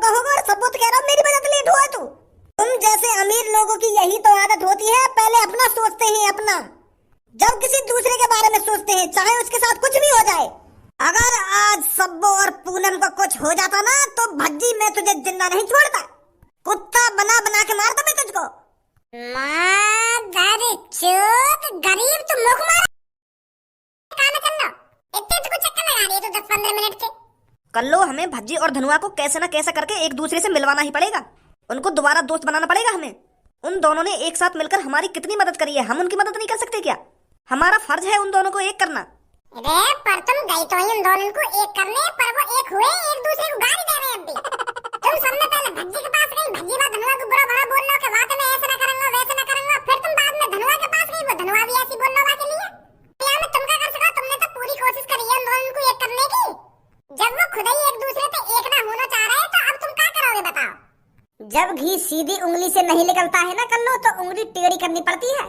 कहोगे और सबूत कह रहा हूँ मेरी वजह से लेट हुआ तू। तुम जैसे अमीर लोगों की यही तो आदत होती है, पहले अपना सोचते हैं अपना, जब किसी दूसरे के बारे में सोचते हैं चाहे उसके साथ कुछ भी हो जाए। अगर आज सब्बो और पूनम को कुछ हो जाता ना तो भज्जी मैं तुझे जिंदा नहीं छोड़ता, कुत्ता बना बना के मारता मैं तुझको। गरीब तुम मुख मारा इतने तो चक्कर लगा रही है तो 10-15 मिनट के। कल्लो हमें भज्जी और धनुआ को कैसे न कैसे करके एक दूसरे से मिलवाना ही पड़ेगा, उनको दोबारा दोस्त बनाना पड़ेगा हमें। उन दोनों ने एक साथ मिलकर हमारी कितनी मदद करी है, हम उनकी मदद नहीं कर सकते क्या? हमारा फर्ज है उन दोनों को एक करना। अरे पर तुम गई तो ही उन दोनों को एक करने, पर वो एक हुए एक दूसरे को गाली दे रहे हैं अभी। तुम सबने पहले भज्जी के पास गई, भज्जी बात धनुआ को बुरा भला बोल लो कि वाकई मैं ऐसा ना करूंगा वैसा ना करूंगा, फिर तुम बाद में धनुआ के पास गई, वो धनुआ भी ऐसी बोल लो बाकी नहीं है। क्या मैं तुम क्या कर सका? तुमने तो पूरी कोशिश करी है उन दोनों को एक करने की, जब वो खुद ही एक दूसरे से एक ना होना चाह रहे हैं तो अब तुम क्या करोगे बताओ? जब घी सीधी उंगली से नहीं निकलता है ना कल्लो तो उंगली टेढ़ी करनी पड़ती है।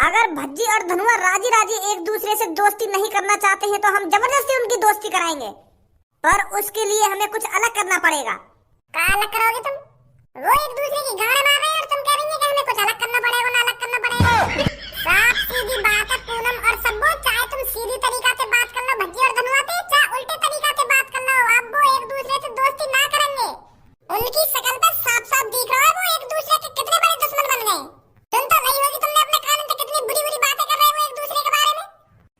अगर भज्जी और धनुआ राजी राजी एक दूसरे से दोस्ती नहीं करना चाहते हैं तो हम जबरदस्ती उनकी दोस्ती कराएंगे, पर उसके लिए हमें कुछ अलग करना पड़ेगा। क्या अलग करोगे तुम? वो एक दूसरे की गाड़ मार रहे हैं और तुम कह रही है कि हमें कुछ अलग करना पड़ेगा ना अलग करना पड़ेगा। साफ सीधी बात है पूनम और सब्बो, चाहे तुम सीधी तरीका से बात कर लो भज्जी और धनुआ से, चाहे उल्टे तरीका से बात कर लो, अब वो एक दूसरे से दोस्ती ना करेंगे। उनकी शकल पे साफ साफ दिख रहा है वो एक दूसरे के कितने बड़े दुश्मन बन गए। तुम तो नहीं होगी, तुमने अपने कान से कितनी बुरी बुरी बातें कर रहे हो एक दूसरे के बारे में।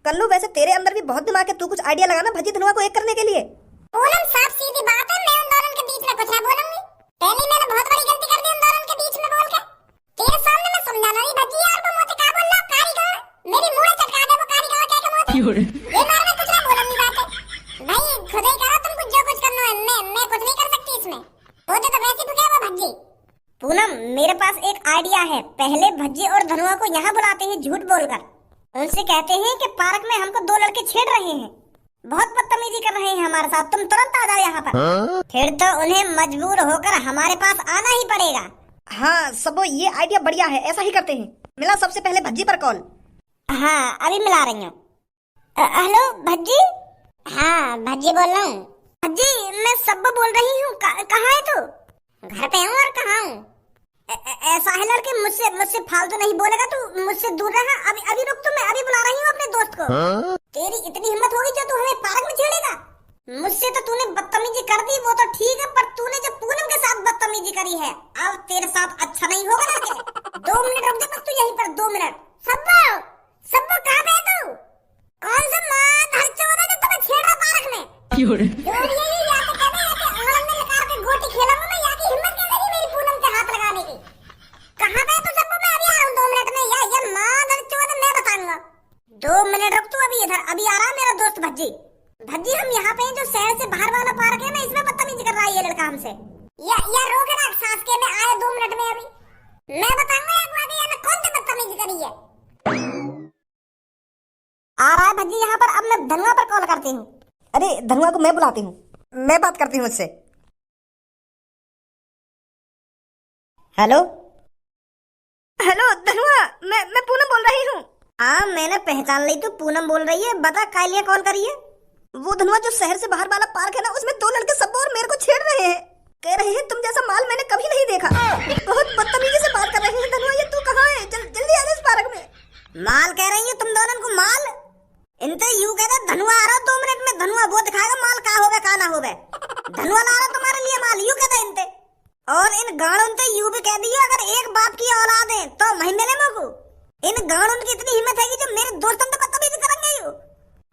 कल्लू वैसे तेरे अंदर भी बहुत दिमाग है, तू कुछ आइडिया लगाना भज्जी धनुआ को एक करने के लिए। पूनम साफ सीधी बात है, मैं उन दोनों के बीच में कुछ ना बोलूंगी। पहले मैंने बहुत बड़ी गलती कर दी उन दोनों के बीच में बोल के। तेरे सामने मैं समझाना नहीं भज्जी यार, वो मुझे क्या बोल रहा है कारीगर, मेरी मुंह चटका दे वो कारीगर कह के मुझे। ये बार मैं कुछ ना बोलूंगी बातें भाई, खुद ही करो तुम कुछ जो कुछ करना है, मैं कुछ नहीं कर सकती इसमें, वो तो वैसे भी क्या वो भज्जी। पूनम मेरे पास एक आइडिया है, पहले भज्जी और धनुआ को यहाँ बुलाते हैं झूठ बोलकर, उनसे कहते हैं कि पार्क में हमको दो लड़के छेड़ रहे हैं, बहुत बदतमीजी कर रहे हैं हमारे साथ, तुम तुरंत आ जाओ यहाँ पर। फिर तो उन्हें मजबूर होकर हमारे पास आना ही पड़ेगा। हाँ सबो ये आइडिया बढ़िया है, ऐसा ही करते हैं। मिला सबसे पहले भज्जी पर कॉल। हाँ अभी मिला रही हूँ। हेलो भज्जी। हाँ भज्जी बोल रहा हूँ। भज्जी मैं सब्बो बोल रही हूँ, कहाँ है तू? घर पे हूँ। और कहाँ हूँ? ऐसा है लड़के, मुझसे फालतू नहीं बोलेगा तू, मुझसे दूर रहा। अभी रुक, तो मैं अभी बुला रही हूँ अपने दोस्त को। तेरी इतनी हिम्मत होगी जो तू हमें पार्क में छेड़ेगा? मुझसे तो तूने बदतमीजी कर दी वो तो ठीक है, पर तूने जो पूनम के साथ बदतमीजी करी है अब तेरे साथ अच्छा नहीं होगा लड़के। 2 मिनट रुक जा बस तू यहीं पर, 2 मिनट। सब्बो कहाँ पे है तू? कौन सा माँ धर चोदा जो तुम्हें छेड़ रहा पार्क में? जो यही याद कहते हैं कि आंगन में लगा के गोटी खेलूंगा मैं, यहाँ की हिम्मत क्या मेरी मेरी पूनम के हाथ लगाने की? कहाँ पे तू सब्बो? मैं अभी आ रहा हूँ 2 मिनट में। या माँ धर चोदा मैं बताऊंगा। 2 मिनट रुक तू, अभी इधर अभी आ रहा है मेरा दोस्त भज्जी। भज्जी हम यहाँ पे हैं जो शहर से बाहर वाला पार्क है ना, इसमें बदतमीजी कर रहा है ये लड़का हमसे। या रोक ना सांस के, मैं आया 2 मिनट में अभी। मैं बताऊंगा आपको आगे यहाँ कौन सी बदतमीजी करी है। आ रहा है भज्जी यहाँ पर, अब मैं धनुआ पर कॉल करती हूँ। अरे धनुआ को मैं बुलाती हूँ, मैं बात करती हूँ उससे। हेलो हेलो धनुआ, मैं पूनम बोल रही हूँ। हाँ मैंने पहचान ली, तू पूनम बोल रही है, बता काय लिए कॉल करी है? वो धनुआ जो शहर से बाहर वाला पार्क है ना, उसमें 2 लड़के सब और मेरे को छेड़ रहे हैं, कह रहे हैं तुम जैसा माल मैंने कभी नहीं देखा। बहुत बदतमीजी से बात कर रहे हैं। धनुआ ये तू कहाँ है? जल्दी आ जा इस पार्क में। माल कह रही है तुम दोनों को? माल इनते यू कहते धनुआ आ रहा 2 मिनट में, धनुआ वो दिखाएगा माल का होवे का ना होवे। धनुआ ला रहा तुम्हारे लिए माल, यू कहते इनते। और इन गाड़ों ते यू भी कह दिया अगर एक बाप की औलाद है तो महीने में मगू। इन गाड़ों की इतनी हिम्मत है कि जो मेरे दोस्तों तो बदतमीजी करेंगे यू।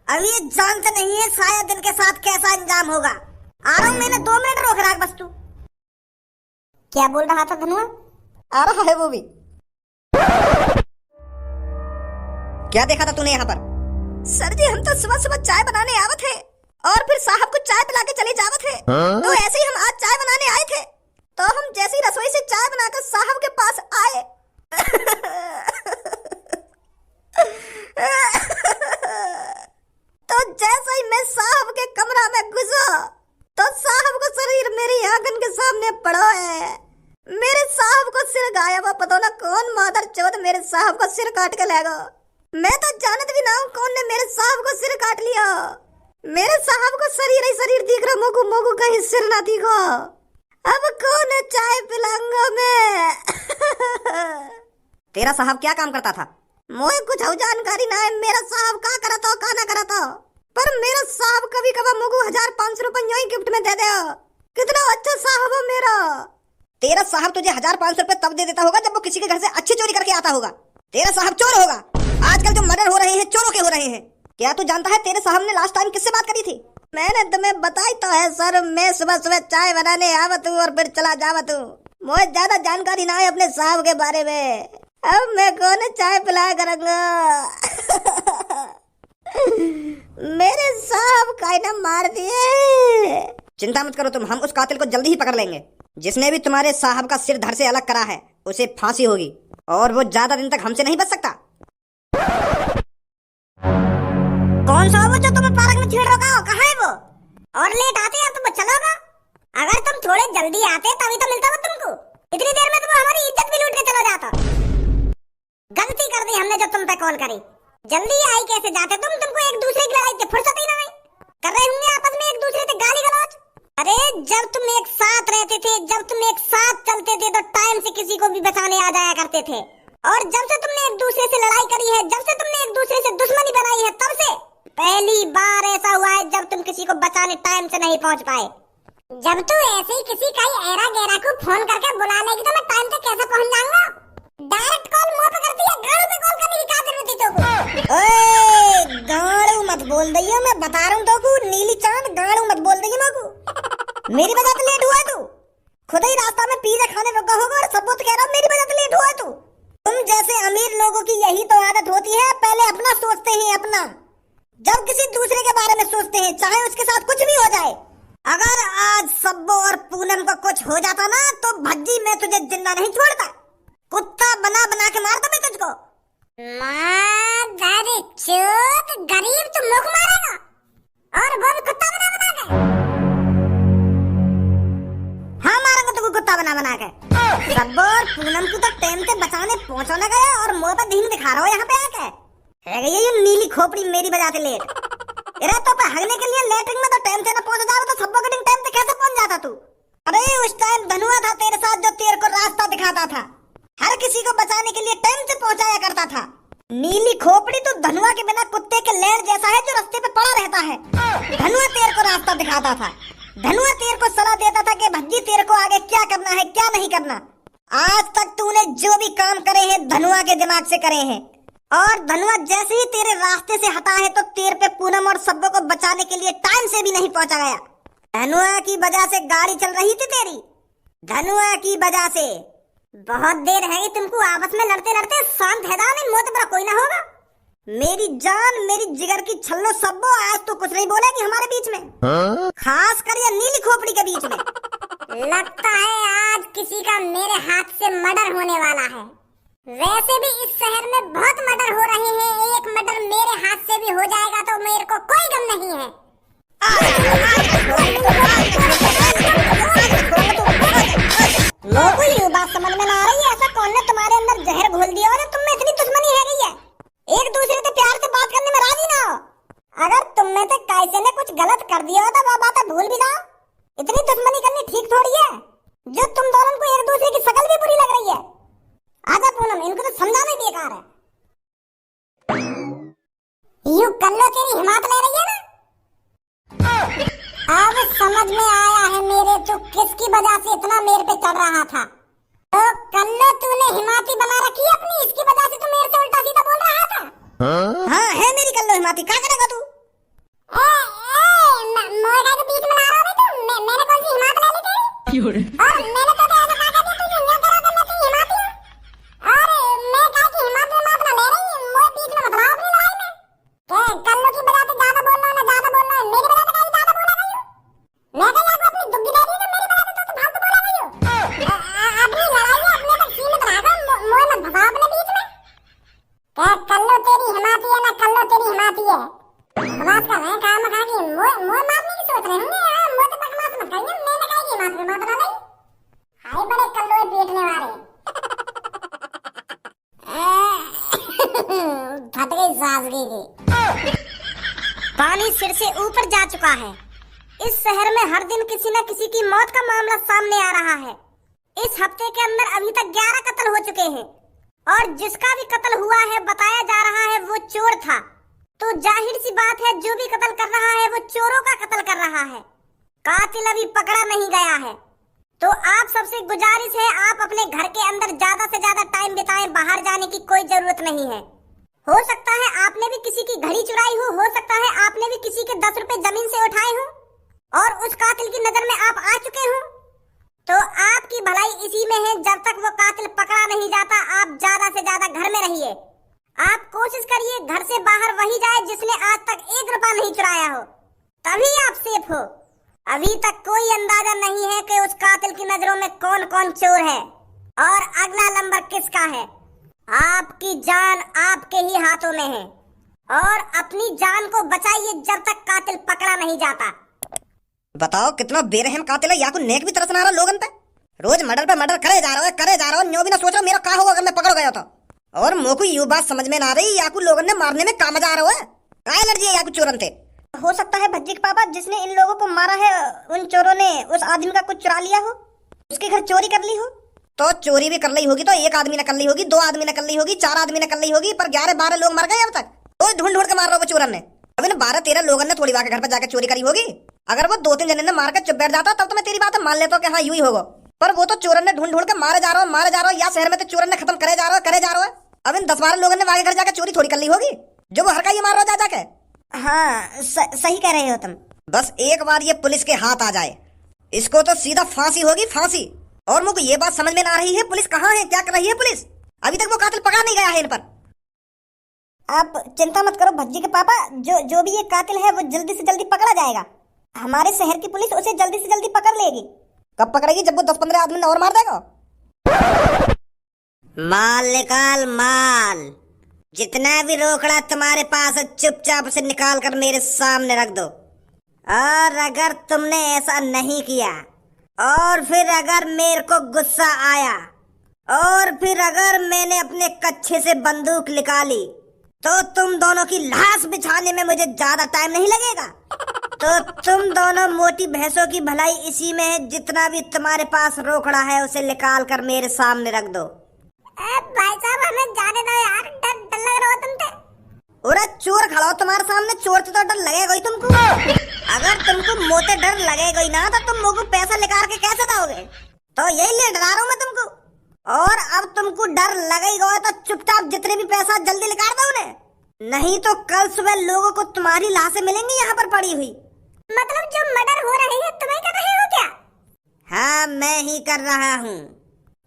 अब ये जानते नहीं है शायद इनके साथ कैसा अंजाम होगा। आ रहा हूँ मैंने, 2 मिनट रोक रहा बस तू। क्या बोल रहा था धनुआ? आ रहा है वो भी। क्या देखा था तूने यहाँ पर? सर जी हम तो सुबह सुबह चाय बनाने आवत थे और फिर साहब को चाय पिला के चले जावत थे। तो ऐसे ही हम आज चाय बनाने आए थे, तो हम जैसे ही रसोई से चाय बनाकर साहब के पास आए तो जैसे ही मैं साहब के कमरा में घुसा तो साहब को शरीर मेरी आंखन के सामने पड़ा है। मेरे साहब को सिर गायब है, पता ना कौन मादर चौथ मेरे साहब को सिर काट के लेगा। मैं तो जानत भी ना हूँ कौन ने मेरे साहब को सिर काट लिया। मेरे साहब को शरीर ही शरीर दिख रहा, मोगू मोगू कहीं सिर ना दिखो। अब कौन चाय पिलाऊंगा मैं? तेरा साहब क्या काम करता था? मुझे कुछ जानकारी ना है मेरा साहब का करता हो का ना करता हो, पर मेरा साहब कभी कभी मुझे 1500 रुपए यूं ही गिफ्ट में दे दे। कितना अच्छा साहब हो मेरा। तेरा साहब तुझे 1500 रुपए तब दे देता होगा जब वो किसी के घर से अच्छी चोरी करके आता होगा। तेरा साहब चोर होगा। आजकल जो मर्डर हो रहे हैं चोरों के हो रहे हैं। क्या तू जानता है तेरे साहब ने लास्ट टाइम किससे बात करी थी? मैंने तुम्हें बताई तो है सर, मैं सुबह सुबह चाय बनाने आवत हूँ और फिर चला जावत हूँ। मुझे ज्यादा जानकारी ना है अपने साहब के बारे में। अब मैं कौन चाय पिला करूंगा? मेरे साहब का ना मार दिए। चिंता मत करो तुम, हम उस कातिल को जल्दी ही पकड़ लेंगे। जिसने भी तुम्हारे साहब का सिर धड़ से अलग करा है उसे फांसी होगी और वो ज्यादा दिन तक हमसे नहीं बच सकता। कौन सा वो जो तुम्हें पार्क में छेड़ रखा हो? कहाँ है वो? और लेट आते हैं तुम चलोगा? अगर तुम थोड़े जल्दी आते तभी तो मिलता वो तुमको। इतनी देर में तुम हमारी इज्जत भी लूट के चला जाता। गलती कर दी हमने जब तुम पे कॉल करी। जल्दी आई कैसे जाते तुमको एक दूसरे की लड़ाई से फुर्सत ही नहीं कर रहे होंगे आपस में एक दूसरे से गाली गलौज। अरे जब तुम एक साथ रहते थे, जब तुम एक साथ चलते थे तो टाइम से किसी को भी बचाने आ जाया करते थे। और जब से तुमने एक दूसरे से लड़ाई करी है, जब से तुमने एक दूसरे से दुश्मनी बनाई है, तब से पहली बार ऐसा हुआ है जब तुम किसी को बचाने टाइम से नहीं पहुंच पाए। जब तू ऐसे ही किसी का एरा गैरा को फोन करके बुला लेगी तो मैं टाइम से कैसे पहुंच जाऊंगा? डायरेक्ट कॉल मुंह पे करती है, गाड़ू पे कॉल करने की क्या जरूरत थी तुमको? ओए गाड़ू मत बोल दइयो, मैं बता रहा हूं तुमको। नीली चांद गाड़ू मत बोल दइयो मेरे को। मेरी वजह से लेट हुआ है तू। खुद ही रास्ता में पिज्जा खाने रुका होगा और सबूत कह रहा हूं मेरी वजह से लेट हुआ है तू। तुम जैसे अमीर लोगों की यही तो आदत होती है, पहले अपना सोचते हैं अपना, जब किसी दूसरे के बारे में सोचते हैं चाहे उसके साथ कुछ भी हो जाए। अगर आज सब्बो और पूनम को कुछ हो जाता ना तो भज्जी मैं तुझे जिंदा नहीं छोड़ता। कुत्ता बना बना के मारता मैं तुझको। दादी चोट गरीब तू मुख मारेगा और वो भी कुत्ता बना बना के। हाँ मारेंगे तुझको कुत्ता बना बना के। सब्बो और पूनम को तो टाइम से बचाने पहुंचाना गया और मुंह पर ढींग दिखा रहा हो यहाँ पे आके। है ये नीली खोपड़ी मेरी वजह से लेट। अरे तो हगने के लिए लेटरिन में तो टाइम से ना पहुंच जाओ तो सब्बो के टाइम से कैसे पहुंच जाता तू? अरे उस टाइम धनुआ था तेरे साथ जो तेरे को रास्ता दिखाता था, हर किसी को बचाने के लिए टाइम से पहुंचाया करता था। नीली खोपड़ी तो धनुआ के बिना कुत्ते के लेड़ जैसा है जो रास्ते पे पड़ा रहता है। धनुआ तेरे को रास्ता दिखाता था, धनुआ तेरे को सलाह देता था कि भज्जी तेरे को आगे क्या करना है क्या नहीं करना। आज तक तूने जो भी काम करे हैं धनुआ के दिमाग से करे हैं और धनुआ जैसे ही तेरे रास्ते से हटा है तो तेरे पे पूनम और सब्बो को बचाने के लिए टाइम से भी नहीं पहुंचा गया। धनुआ की वजह से गाड़ी चल रही थी तेरी, धनुआ की वजह से। बहुत देर है तुमको आपस में लड़ते लड़ते, शांत है नहीं मोते पर कोई ना होगा। मेरी जान मेरी जिगर की छल्लो सब्बो, आज तो कुछ नहीं बोलेगी हमारे बीच में, खास कर ये नीली खोपड़ी के बीच में। लगता है आज किसी का मेरे हाथ से मर्डर होने वाला है। वैसे भी इस शहर में बहुत मर्डर हो रहे हैं, एक मर्डर मेरे हाथ से भी हो जाएगा तो मेरे को कोई गम नहीं है। लोगों ये बात समझ में ना आ रही है, ऐसा कौन ने तुम्हारे अंदर जहर घोल दिया और तुम में इतनी दुश्मनी है गई है? एक दूसरे से प्यार से बात करने में राजी ना हो। अगर तुम में से कैसे ने कुछ गलत कर दिया हो तो वो बात भूल भी जाओ। इतनी दुश्मनी करनी ठीक थोड़ी है। जो तुम दोनों को एक दूसरे की शक्ल भी बुरी लग रही है। आजा पूनम, इनको तो समझाना बेकार है। यूं कर लो तेरी हिम्मत ले रही है ना। अब समझ में आया है मेरे तो किसकी वजह से इतना मेरे पे चढ़ रहा था। तो कल्लो तूने हिमाती बना रखी है अपनी, इसकी वजह से तू मेरे से उल्टा सीधा बोल रहा था। हाँ है मेरी कल्लो हिमाती, क्या करेगा तू? मोएगा के बीच में ला रहा है तू। मैंने कौन सी हिमात ले ली तेरी? और मैंने तो ऐसा कहा था तू यूं करा कर मैं तेरी हिमाती हूं। और मैं कहा कि हिमात में मात ना ले रही, मोए बीच में मत रहा अपनी लड़ाई में। क्या कल्लो की वजह से ज्यादा बोल रहा है ना, ज्यादा बोल रहा है मेरी वजह से ज्यादा बोल रहा है। मैं कह आपको अपनी दुग्गी दे दी तो मेरी वजह से तो फालतू बोला गई हो। अपनी लड़ाई में अपने तक सीमित रहकर मोए मत भगा अपने बीच में। क्या कल्लो तेरी हिमाती है ना, कल्लो तेरी हिमाती है। बात कर रहे हैं काम खा के मोए मारने की सोच रहे होंगे। हां मोए तो बकवास मत करिए, मैंने कहा कि मात में मात ना नहीं। हाय बड़े कल्लो पीटने वाले। फट गई सांस की। पानी सिर से ऊपर जा चुका है, इस शहर में हर दिन किसी न किसी की मौत का मामला सामने आ रहा है। इस हफ्ते के अंदर अभी तक 11 कत्ल हो चुके हैं और जिसका भी कत्ल हुआ है बताया जा रहा है वो चोर था। तो जाहिर सी बात है जो भी कत्ल कर रहा है वो चोरों का कत्ल कर रहा है। कातिल अभी पकड़ा नहीं गया है। तो आप सबसे गुजारिश है आप अपने घर के अंदर ज्यादा से ज्यादा टाइम बिताएं, बाहर जाने की कोई जरूरत नहीं है। हो सकता है आपने भी किसी की घड़ी चुराई हो सकता है आपने भी किसी के 10 रुपए जमीन से उठाए हो और उस कातिल की नजर में आप आ चुके हो। तो आपकी भलाई इसी में है, जब तक वो कातिल पकड़ा नहीं जाता आप ज्यादा से ज्यादा घर में रहिए। आप कोशिश करिए घर से बाहर वही जाए जिसने आज तक 1 रुपया नहीं चुराया हो, तभी आप सेफ हो। अभी तक कोई अंदाजा नहीं है कि उस कातिल की नजरों में कौन कौन चोर है और अगला नंबर किसका है। आपकी जान आपके ही हाथों में है और अपनी जान को बचाइए जब तक कातिल पकड़ा नहीं जाता। बताओ कितना बेरहम कातिल है, या को नेक भी तरस ना रहा लोगन पे। रोज मर्डर पे मर्डर करे जा रहा हो, न्यो भी ना सोच रहा मेरा क्या होगा अगर मैं पकड़ गया तो। और मोको ये बात समझ में ना रही याकू लोगन ने मारने में काम जा रहा है, क्या एलर्जी है याकू चोरन थे। हो सकता है भज्जी के पापा जिसने इन लोगों को मारा है उन चोरों ने उस आदमी का कुछ चुरा लिया हो, उसके घर चोरी कर ली हो। तो चोरी भी कर ली होगी तो एक आदमी ने कर ली होगी, 2 आदमी ने कर ली होगी, 4 आदमी ने कर ली होगी, पर 11-12 लोग मर गए अब तक। तो ढूंढ ढूंढ के मार रहा हो चोरन ने। अब इन 12-13 लोगों ने थोड़ी बार घर पर जाकर चोरी करी होगी। अगर वो 2-3 जने ने मार कर चुप बैठ जाता तब तो मैं तेरी बात मान लेता कि हाँ यूं ही होगा। पर वो तो चोरन ने ढूंढ ढूंढ के मारे जा रहा हो या शहर में तो चोरन ने खत्म करे जा रहा है। अब इन 10-12 लोगों ने आगे घर जाकर चोरी थोड़ी कर ली होगी जो वो हर का ये मार रहा जाके। हाँ सही कह रहे हो तुम। बस एक बार ये पुलिस के हाथ आ जाए इसको तो सीधा फांसी होगी, फांसी। और मुझको ये बात समझ में ना रही है पुलिस कहाँ है, क्या कर रही है पुलिस। अभी तक वो कातिल पकड़ा नहीं गया है इन पर। आप चिंता मत करो भज्जी के पापा, जो भी ये कातिल है वो जल्दी से जल्दी पकड़ा जाएगा। हमारे शहर की पुलिस उसे जल्दी से जल्दी पकड़ लेगी। कब पकड़ेगी, जब वो 10-15 आदमी ने और मार देगा। माल निकाल, माल जितना भी रोकड़ा तुम्हारे पास है चुपचाप से निकाल कर मेरे सामने रख दो। और अगर तुमने ऐसा नहीं किया और फिर अगर मेरे को गुस्सा आया और फिर अगर मैंने अपने कच्छे से बंदूक निकाली तो तुम दोनों की लाश बिछाने में मुझे ज्यादा टाइम नहीं लगेगा। तो तुम दोनों मोटी भैंसों की भलाई इसी में है, जितना भी तुम्हारे पास रोकड़ा है उसे निकाल कर मेरे सामने रख दो। भाई साहब हमें जाने दो यार, डर लग रहा हो तुमसे। अरे चोर खड़ा हो तुम्हारे सामने, चोर से तो डर लगेगा ही तुमको। अगर तुमको मोटे डर लगेगा ही ना तो तुम मुझको पैसा निकाल के कैसे दोगे। तो यही लिए डरा रहा हूँ मैं तुमको। और अब तुमको डर लगेगा तो चुपचाप जितने भी पैसा जल्दी निकाल दो उन्हें, नहीं तो कल सुबह लोगों को तुम्हारी लाशें मिलेंगी यहाँ पर पड़ी हुई। मतलब जो मर्डर हो रहे हैं तुम्हें कर रहे हो क्या? हाँ मैं ही कर रहा हूँ।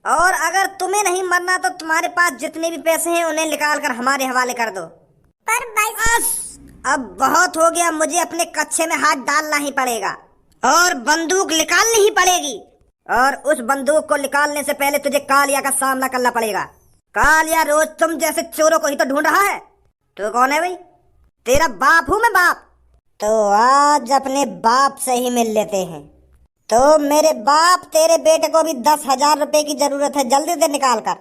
और अगर तुम्हें नहीं मरना तो तुम्हारे पास जितने भी पैसे हैं उन्हें निकाल कर हमारे हवाले कर दो। पर भाई बस अब बहुत हो गया, मुझे अपने कच्छे में हाथ डालना ही पड़ेगा और बंदूक निकालनी ही पड़ेगी। और उस बंदूक को निकालने से पहले तुझे कालिया का सामना करना पड़ेगा। कालिया रोज तुम जैसे चोरों को ही तो ढूंढ रहा है। तू कौन है भाई? तेरा बाप हूँ मैं, बाप। तो आज अपने बाप से ही मिल लेते हैं। तो मेरे बाप तेरे बेटे को भी 10,000 रुपए की जरूरत है, जल्दी से निकाल कर।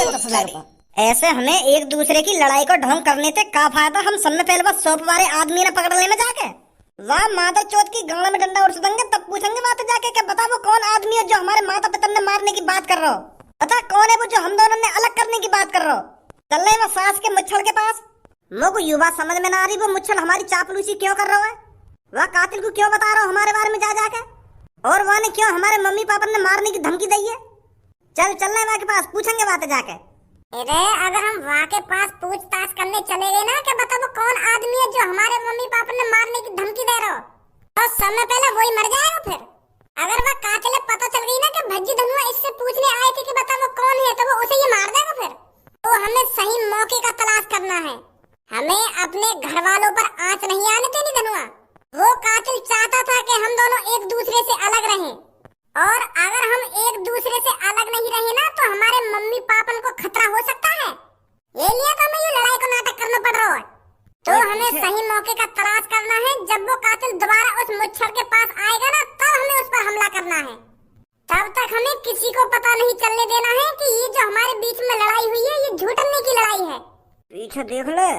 10,000 रुपए। ऐसे हमें एक दूसरे की लड़ाई को ढोंग करने से क्या फायदा, हम सब में पहले बस सोप वाले आदमी ने पकड़ लेना जाके। वाह माता चौथ की गांव में डंडा उड़ देंगे तब पूछेंगे बात जाके क्या बता वो कौन आदमी है जो हमारे माता पिता ने मारने की बात कर रहा हो। पता कौन है वो जो हम दोनों ने अलग करने की बात कर रहा हो। चल रहे वो सास के मुच्छल के पास। मुझको ये बात समझ में ना आ रही वो मुच्छल हमारी चापलूसी क्यों कर रहा है। वह कातिल को क्यों बता रहा हो हमारे बारे में जा जाके, और वह ने क्यों हमारे मम्मी पापा ने मारने की धमकी दी है। चल रहे वहाँ के पास पूछेंगे बातें जाके। अरे अगर हम वहाँ के पास पूछताछ करने चले गए ना कि बता वो कौन आदमी है जो हमारे मम्मी पापा ने मारने की धमकी दे रहा हो, तो समय पहले वही मर जाएगा। फिर अगर वह कातिल पता चल गई ना कि भज्जी धनुआ इससे पूछने आए थे कि बता वो कौन है, तो वो उसे ही मार देगा। फिर तो हमें सही मौके का तलाश करना है। हमें अपने घर वालों पर आंच नहीं आने देनी धनुआ। वो कातिल चाहता था कि हम दोनों एक दूसरे से अलग रहें, और अगर हम एक दूसरे से अलग नहीं रहे ना तो हमारे मम्मी पापा को खतरा हो सकता है। ये लिए तो हमें ये लड़ाई को नाटक करना पड़ रहा है। तो हमें सही मौके का तलाश करना है। जब वो कातिल दोबारा उस मुच्छर के पास आएगा ना तब हमें उस पर हमला करना है। तब तक हमें किसी को पता नहीं चलने देना है कि ये जो हमारे बीच में लड़ाई हुई है ये झूठने की लड़ाई है। पीछे देख ले।